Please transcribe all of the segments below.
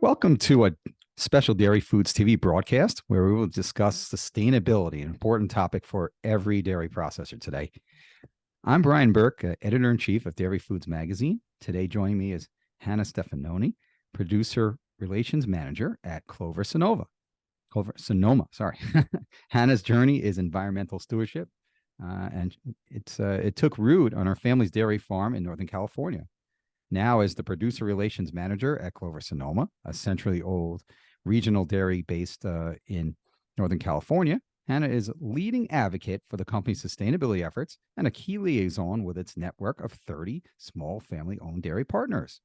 Welcome to a special Dairy Foods TV broadcast where we will discuss sustainability, an important topic for every dairy processor today. I'm Brian Burke, editor in chief of Dairy Foods Magazine. Today, joining me is Hannah Stefenoni, producer relations manager at Clover Sonoma. Sorry. Hannah's journey is environmental stewardship, and it took root on her family's dairy farm in Northern California. Now, as the producer relations manager at Clover Sonoma, a centrally owned regional dairy based in Northern California, Hannah is leading advocate for the company's sustainability efforts and a key liaison with its network of 30 small family-owned dairy partners.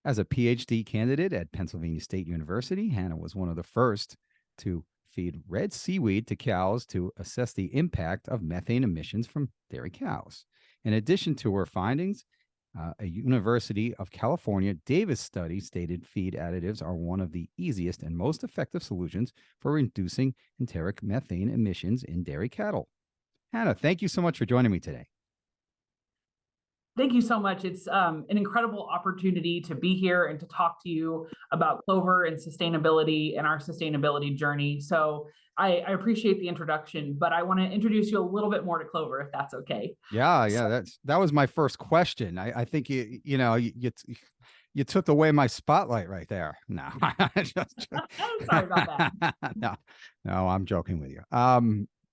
As a PhD candidate at Pennsylvania State University, Hannah was one of the first to feed red seaweed to cows to assess the impact of methane emissions from dairy cows. In addition to her findings, a University of California Davis study stated feed additives are one of the easiest and most effective solutions for reducing enteric methane emissions in dairy cattle. Hannah, thank you so much for joining me today. Thank you so much. It's an incredible opportunity to be here and to talk to you about Clover and sustainability and our sustainability journey. So I appreciate the introduction, but I want to introduce you a little bit more to Clover, if that's okay. Yeah, that was my first question. I think you took away my spotlight right there. No, Sorry about that. no, I'm joking with you.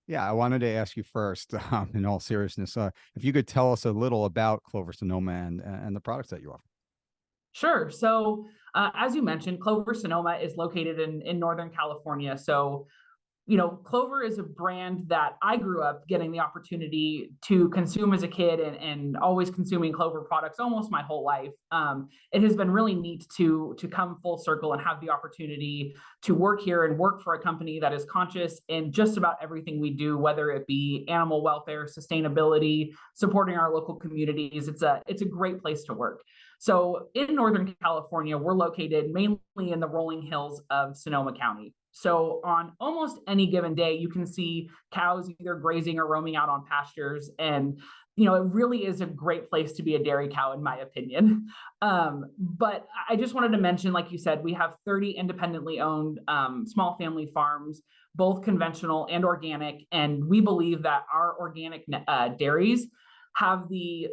Yeah, I wanted to ask you first, in all seriousness, if you could tell us a little about Clover Sonoma and the products that you offer. Sure. So as you mentioned, Clover Sonoma is located in Northern California. So Clover is a brand that I grew up getting the opportunity to consume as a kid and always consuming Clover products almost my whole life. It has been really neat to come full circle and have the opportunity to work here and work for a company that is conscious in just about everything we do, whether it be animal welfare, sustainability, supporting our local communities. It's a great place to work. So in Northern California, we're located mainly in the rolling hills of Sonoma County. So on almost any given day, you can see cows either grazing or roaming out on pastures. And, it really is a great place to be a dairy cow, in my opinion. But I just wanted to mention, like you said, we have 30 independently owned small family farms, both conventional and organic. And we believe that our organic dairies have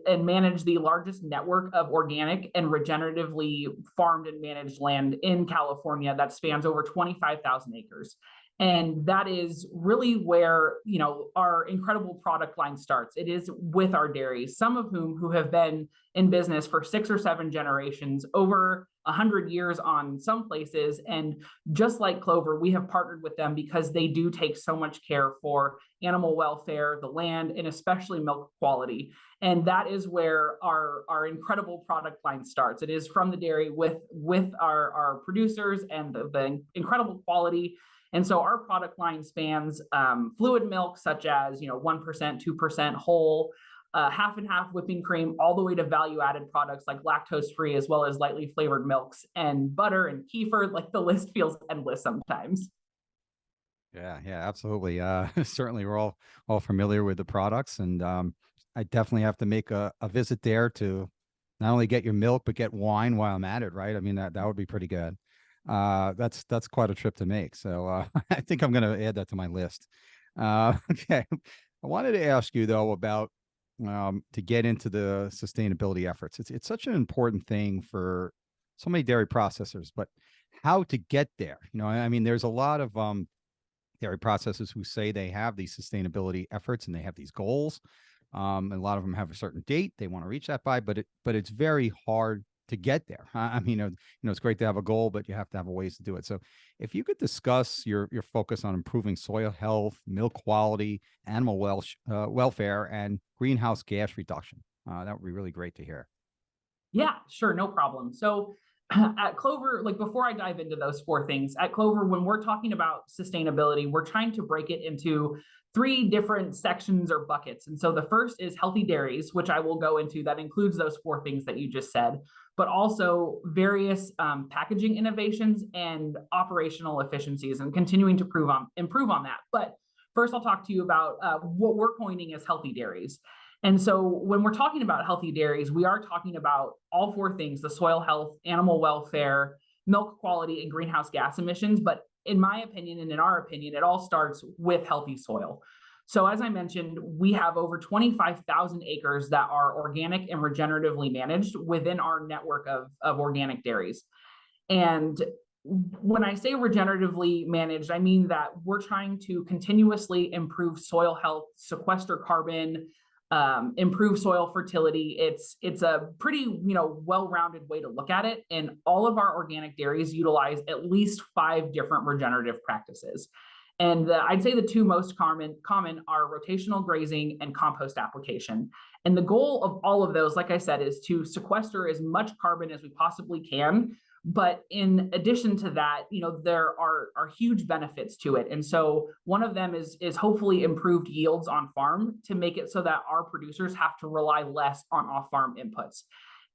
and manage the largest network of organic and regeneratively farmed and managed land in California that spans over 25,000 acres. And that is really where, our incredible product line starts. It is with our dairies, some of who have been in business for 6 or 7 generations, over 100 years on some places. And just like Clover, we have partnered with them because they do take so much care for animal welfare, the land, and especially milk quality. And that is where our incredible product line starts. It is from the dairy with our producers and the incredible quality. And so our product line spans fluid milk, such as 1%, 2% whole, half and half whipping cream, all the way to value-added products like lactose-free, as well as lightly flavored milks and butter and kefir. Like, the list feels endless sometimes. Yeah, absolutely. Certainly, we're all familiar with the products, and I definitely have to make a visit there to not only get your milk but get wine while I'm at it. Right? I mean, that would be pretty good. That's quite a trip to make. So I think I'm going to add that to my list. Okay. I wanted to ask you though about to get into the sustainability efforts. It's such an important thing for so many dairy processors, but how to get there? I mean, there's a lot of dairy processors who say they have these sustainability efforts and they have these goals. And a lot of them have a certain date they want to reach that by, but it's very hard to get there. I mean, it's great to have a goal, but you have to have a ways to do it. So if you could discuss your focus on improving soil health, milk quality, animal welfare, and greenhouse gas reduction, that would be really great to hear. Yeah, sure. No problem. So at Clover, like, before I dive into those 4 things, at Clover, when we're talking about sustainability, we're trying to break it into 3 different sections or buckets. And so the first is healthy dairies, which I will go into. That includes those 4 things that you just said, but also various packaging innovations and operational efficiencies, and continuing to improve on that. But first, I'll talk to you about what we're coining as healthy dairies. And so when we're talking about healthy dairies, we are talking about all 4 things: the soil health, animal welfare, milk quality and greenhouse gas emissions. But in my opinion, and in our opinion, it all starts with healthy soil. So as I mentioned, we have over 25,000 acres that are organic and regeneratively managed within our network of organic dairies. And when I say regeneratively managed, I mean that we're trying to continuously improve soil health, sequester carbon, improve soil fertility. It's a pretty well-rounded way to look at it. And all of our organic dairies utilize at least 5 different regenerative practices. And I'd say the 2 most common are rotational grazing and compost application. And the goal of all of those, like I said, is to sequester as much carbon as we possibly can. But in addition to that, there are huge benefits to it. And so one of them is hopefully improved yields on farm to make it so that our producers have to rely less on off-farm inputs.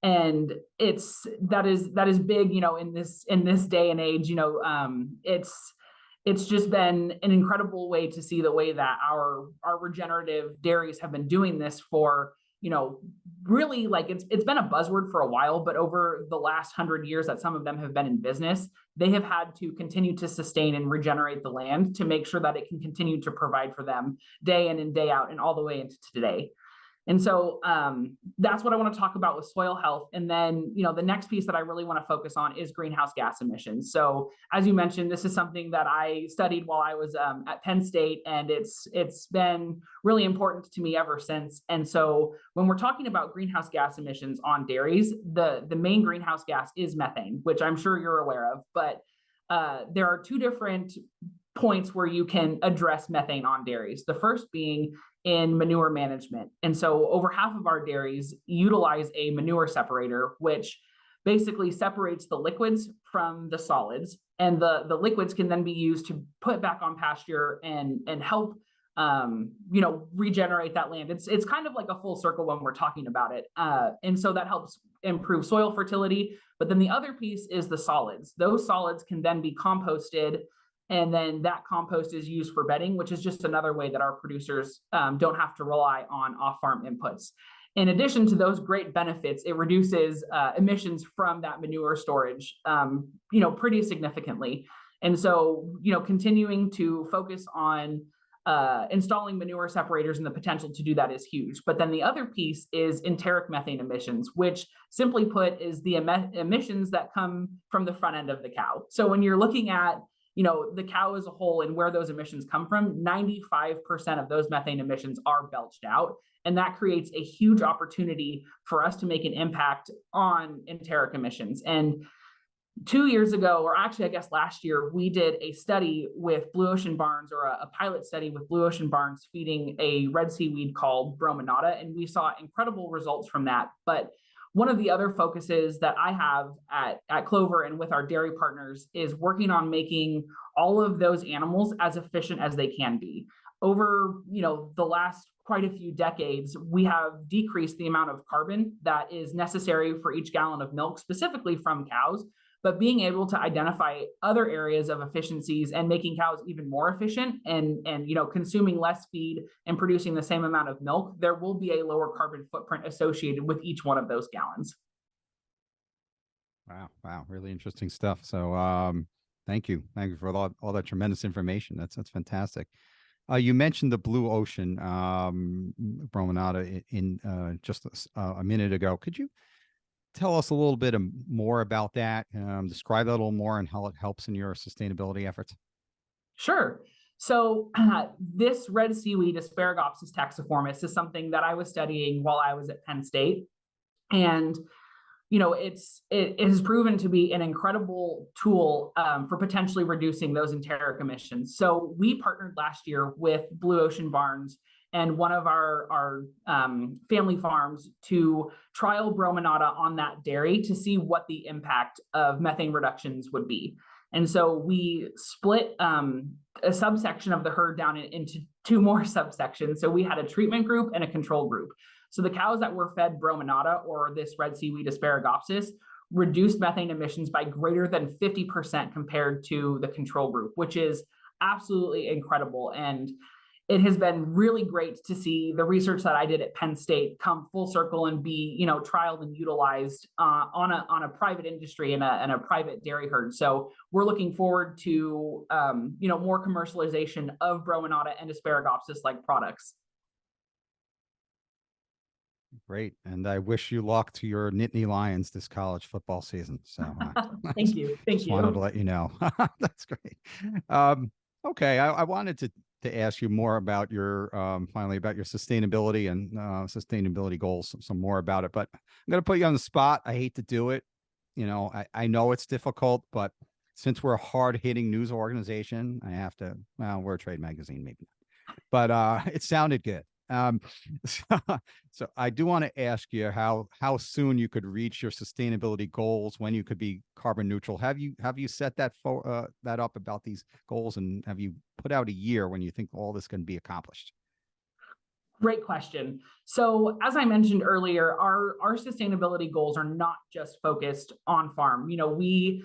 And that is big, in this day and age. It's just been an incredible way to see the way that our regenerative dairies have been doing this for, really, like, it's been a buzzword for a while, but over the last 100 years that some of them have been in business, they have had to continue to sustain and regenerate the land to make sure that it can continue to provide for them day in and day out and all the way into today. And so that's what I want to talk about with soil health. And then, the next piece that I really want to focus on is greenhouse gas emissions. So as you mentioned, this is something that I studied while I was at Penn State, and it's been really important to me ever since. And so when we're talking about greenhouse gas emissions on dairies, the main greenhouse gas is methane, which I'm sure you're aware of. But there are 2 different points where you can address methane on dairies. The first being in manure management. And so over half of our dairies utilize a manure separator, which basically separates the liquids from the solids. And the liquids can then be used to put back on pasture and help regenerate that land. It's kind of like a full circle when we're talking about it. And so that helps improve soil fertility. But then the other piece is the solids. Those solids can then be composted, and then that compost is used for bedding, which is just another way that our producers don't have to rely on off-farm inputs. In addition to those great benefits, it reduces emissions from that manure storage, pretty significantly. And so, continuing to focus on installing manure separators and the potential to do that is huge. But then the other piece is enteric methane emissions, which simply put is the emissions that come from the front end of the cow. So when you're looking at the cow as a whole and where those emissions come from, 95% of those methane emissions are belched out. And that creates a huge opportunity for us to make an impact on enteric emissions. And 2 years ago, or actually, I guess last year, we did a study with Blue Ocean Barns, or a pilot study with Blue Ocean Barns feeding a red seaweed called brominata. And we saw incredible results from that. But one of the other focuses that I have at Clover and with our dairy partners is working on making all of those animals as efficient as they can be. Over, the last quite a few decades, we have decreased the amount of carbon that is necessary for each gallon of milk, specifically from cows. But being able to identify other areas of efficiencies and making cows even more efficient and consuming less feed and producing the same amount of milk, there will be a lower carbon footprint associated with each one of those gallons. Wow. Really interesting stuff. So thank you for all that tremendous information. That's fantastic. You mentioned the Blue Ocean brominata in just a minute ago. Could you tell us a little bit more about that? Describe that a little more and how it helps in your sustainability efforts. Sure. So this red seaweed, Asparagopsis taxiformis, is something that I was studying while I was at Penn State. And it has proven to be an incredible tool for potentially reducing those enteric emissions. So we partnered last year with Blue Ocean Barns and one of our family farms to trial brominata on that dairy to see what the impact of methane reductions would be. And so we split a subsection of the herd down into 2 more subsections. So we had a treatment group and a control group. So the cows that were fed brominata, or this red seaweed Asparagopsis, reduced methane emissions by greater than 50% compared to the control group, which is absolutely incredible. And it has been really great to see the research that I did at Penn State come full circle and be, trialed and utilized on a private industry and a private dairy herd. So we're looking forward to, more commercialization of Brominata and Asparagopsis like products. Great. And I wish you luck to your Nittany Lions this college football season. So Thank you. Thank just you. wanted to let you know. That's great. Okay. I wanted to ask you more about your finally about your sustainability and sustainability goals, some more about it. But I'm going to put you on the spot. I hate to do it. I know it's difficult, but since we're a hard-hitting news organization, I have to. Well, we're a trade magazine, maybe, but it sounded good. So I do want to ask you how soon you could reach your sustainability goals, when you could be carbon neutral. Have you set that up about these goals, and have you put out a year when you think all this can be accomplished? Great question. So as I mentioned earlier, our sustainability goals are not just focused on farm. We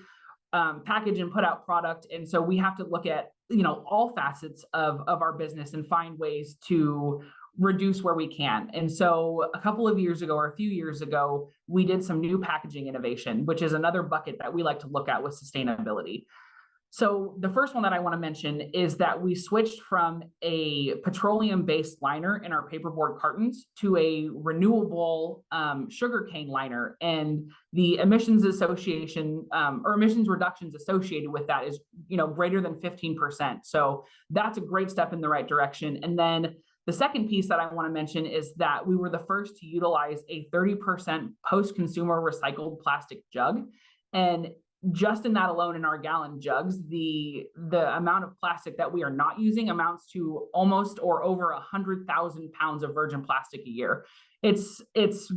package and put out product, and so we have to look at all facets of our business and find ways to reduce where we can. And so a few years ago, we did some new packaging innovation, which is another bucket that we like to look at with sustainability. So the first one that I want to mention is that we switched from a petroleum-based liner in our paperboard cartons to a renewable sugarcane liner, and the emissions association or emissions reductions associated with that is greater than 15%. So that's a great step in the right direction. And then the second piece that I want to mention is that we were the first to utilize a 30% post-consumer recycled plastic jug. And just in that alone, in our gallon jugs, the amount of plastic that we are not using amounts to almost or over 100,000 pounds of virgin plastic a year. It's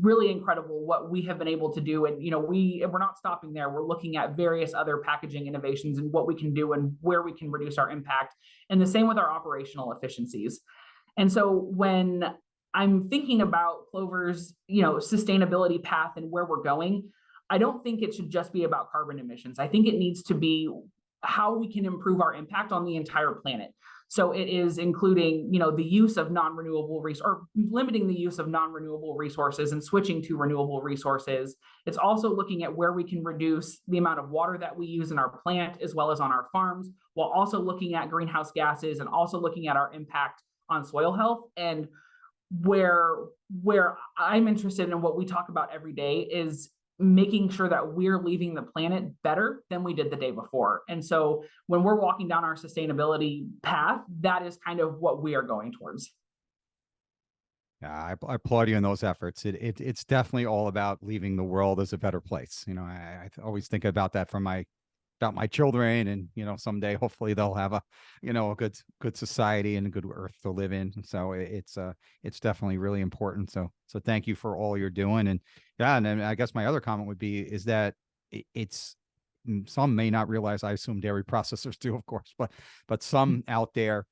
really incredible what we have been able to do. And we're not stopping there. We're looking at various other packaging innovations and what we can do and where we can reduce our impact. And the same with our operational efficiencies. And so when I'm thinking about Clover's, sustainability path and where we're going, I don't think it should just be about carbon emissions. I think it needs to be how we can improve our impact on the entire planet. So it is including, the use of non-renewable or limiting the use of non-renewable resources and switching to renewable resources. It's also looking at where we can reduce the amount of water that we use in our plant as well as on our farms, while also looking at greenhouse gases and also looking at our impact on soil health. And where I'm interested in what we talk about every day is making sure that we're leaving the planet better than we did the day before. And so when we're walking down our sustainability path, that is kind of what we are going towards. Yeah, I applaud you in those efforts. It's definitely all about leaving the world as a better place. I always think about that about my children, and someday hopefully they'll have a good society and a good earth to live in. So it's definitely really important. So thank you for all you're doing. And yeah, and then I guess my other comment would be is that it's some may not realize. I assume dairy processors do, of course, but some out there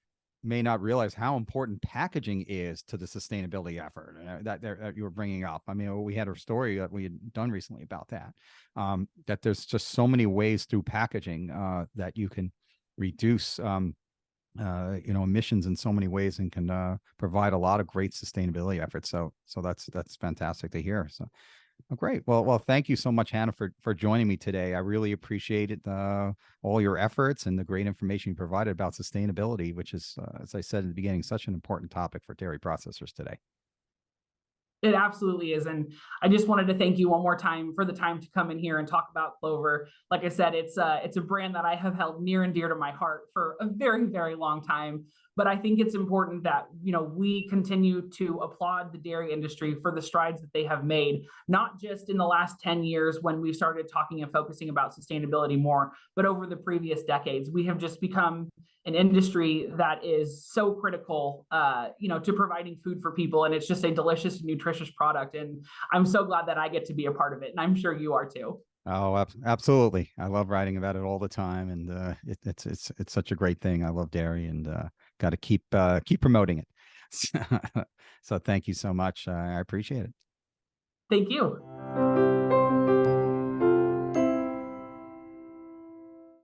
may not realize how important packaging is to the sustainability effort that you were bringing up. I mean, we had a story that we had done recently about that, that there's just so many ways through packaging that you can reduce, emissions in so many ways, and can provide a lot of great sustainability efforts. So that's fantastic to hear. So. Oh, great. Well, thank you so much, Hannah, for joining me today. I really appreciated all your efforts and the great information you provided about sustainability, which is, as I said at the beginning, such an important topic for dairy processors today. It absolutely is. And I just wanted to thank you one more time for the time to come in here and talk about Clover. Like I said, it's a brand that I have held near and dear to my heart for a very, very long time. But I think it's important that, we continue to applaud the dairy industry for the strides that they have made, not just in the last 10 years when we started talking and focusing about sustainability more, but over the previous decades. We have just become an industry that is so critical, to providing food for people. And it's just a delicious, nutritious product. And I'm so glad that I get to be a part of it. And I'm sure you are too. Oh, absolutely. I love writing about it all the time. And it's such a great thing. I love dairy, and got to keep promoting it. So thank you so much. I appreciate it. Thank you.